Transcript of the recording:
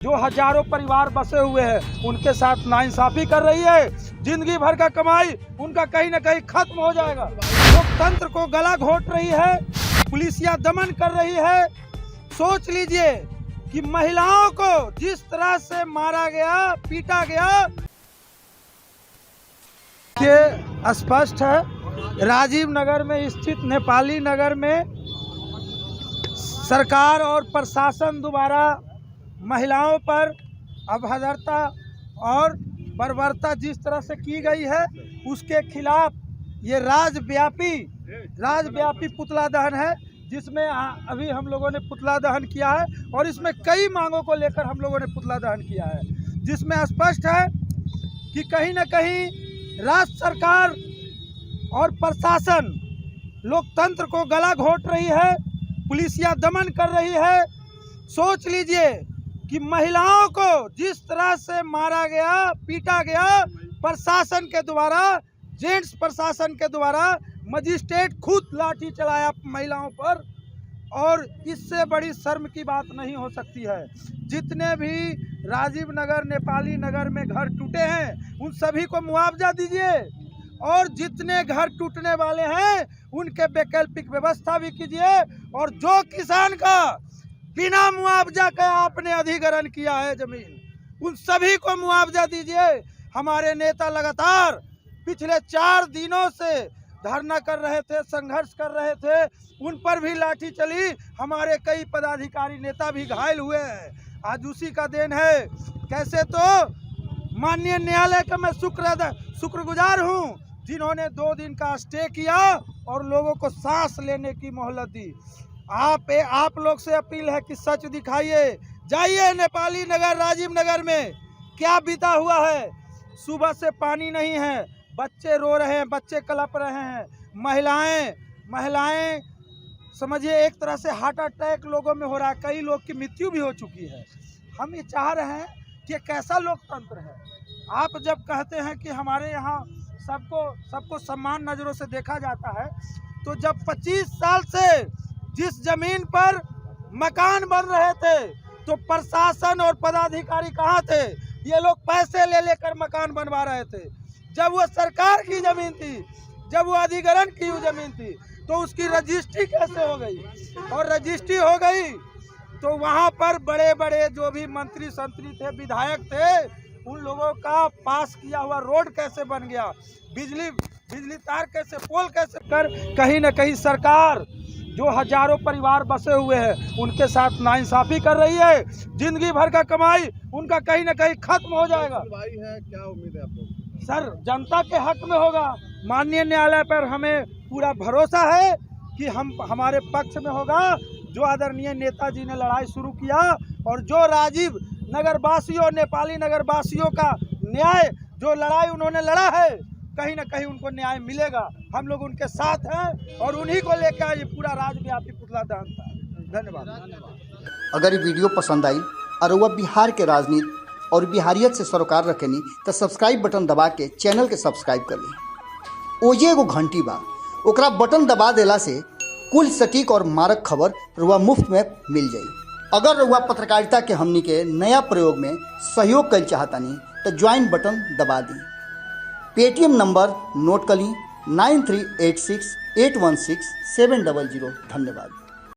जो हजारों परिवार बसे हुए हैं उनके साथ नाइंसाफी कर रही है। जिंदगी भर का कमाई उनका कहीं ना कहीं खत्म हो जाएगा। लोकतंत्र को गला घोट रही है, पुलिसिया दमन कर रही है। सोच लीजिए कि महिलाओं को जिस तरह से मारा गया, पीटा गया, के स्पष्ट है राजीव नगर में स्थित नेपाली नगर में सरकार और प्रशासन द्वारा महिलाओं पर अभद्रता और बर्बरता जिस तरह से की गई है, उसके खिलाफ ये राज्यव्यापी पुतला दहन है, जिसमें अभी हम लोगों ने पुतला दहन किया है और इसमें कई मांगों को लेकर हम लोगों ने पुतला दहन किया है, जिसमें स्पष्ट है कि कहीं ना कहीं राज्य सरकार और प्रशासन लोकतंत्र को गला घोट रही है, पुलिसिया दमन कर रही है। सोच लीजिए कि महिलाओं को जिस तरह से मारा गया, पीटा गया प्रशासन के द्वारा, जेंट्स प्रशासन के द्वारा, मजिस्ट्रेट खुद लाठी चलाया महिलाओं पर, और इससे बड़ी शर्म की बात नहीं हो सकती है। जितने भी राजीव नगर, नेपाली नगर में घर टूटे हैं उन सभी को मुआवजा दीजिए, और जितने घर टूटने वाले हैं उनके वैकल्पिक व्यवस्था भी कीजिए, और जो किसान का बिना मुआवजा का आपने अधिग्रहण किया है जमीन, उन सभी को मुआवजा दीजिए। हमारे नेता लगातार पिछले 4 दिनों से धरना कर रहे थे, संघर्ष कर रहे थे, उन पर भी लाठी चली, हमारे कई पदाधिकारी नेता भी घायल हुए हैं। आज उसी का देन है। कैसे तो माननीय न्यायालय का मैं शुक्रगुजार हूँ, जिन्होंने 2 दिन का स्टे किया और लोगों को सांस लेने की मोहलत दी। आप लोग से अपील है कि सच दिखाइए, जाइए नेपाली नगर, राजीव नगर में क्या बीता हुआ है। सुबह से पानी नहीं है, बच्चे रो रहे हैं, बच्चे कलप रहे हैं, महिलाएं समझिए एक तरह से हार्ट अटैक लोगों में हो रहा है, कई लोग की मृत्यु भी हो चुकी है। हम ये चाह रहे हैं कि कैसा लोकतंत्र है। आप जब कहते हैं कि हमारे यहाँ सबको समान नज़रों से देखा जाता है, तो जब 25 साल से जिस जमीन पर मकान बन रहे थे तो प्रशासन और पदाधिकारी कहाँ थे? ये लोग पैसे ले लेकर मकान बनवा रहे थे। जब वो सरकार की जमीन थी, जब वो अधिग्रहण की हुई जमीन थी, तो उसकी रजिस्ट्री कैसे हो गई? और रजिस्ट्री हो गई तो वहाँ पर बड़े बड़े जो भी मंत्री संतरी थे, विधायक थे, उन लोगों का पास किया हुआ रोड कैसे बन गया, बिजली तार कैसे, पोल कैसे कर, कहीं ना कहीं सरकार जो हजारों परिवार बसे हुए हैं उनके साथ नाइंसाफी कर रही है। जिंदगी भर का कमाई उनका कहीं ना कहीं खत्म हो जाएगा। भाई है, क्या उम्मीद है आपको? सर, जनता के हक में होगा। माननीय न्यायालय पर हमें पूरा भरोसा है कि हमारे पक्ष में होगा। जो आदरणीय नेताजी ने लड़ाई शुरू किया और जो राजीव नगर वासियों, नेपाली नगर वासियों का न्याय, जो लड़ाई उन्होंने लड़ा है, कहीं ना कहीं उनको न्याय मिलेगा। हम लोग उनके साथ हैं और उन्हीं को लेकर ये पूरा राज्यव्यापी पुतला दहन था। धन्यवाद। अगर ये वीडियो पसंद आई और वह बिहार के राजनीति और बिहारियत से सरोकार रखेनी तो सब्सक्राइब बटन दबा के चैनल के सब्सक्राइब कर ली। ओजे एगो घंटी बा, ओकरा बटन दबा देला से कुल सटीक और मारक खबर रुआ मुफ्त में मिल जाई। अगर रुआ पत्रकारिता के हमनी के नया प्रयोग में सहयोग कर चाहतानी तो ज्वाइन बटन दबा दी। पेटीएम नंबर नोट कर ली 9386816700। धन्यवाद।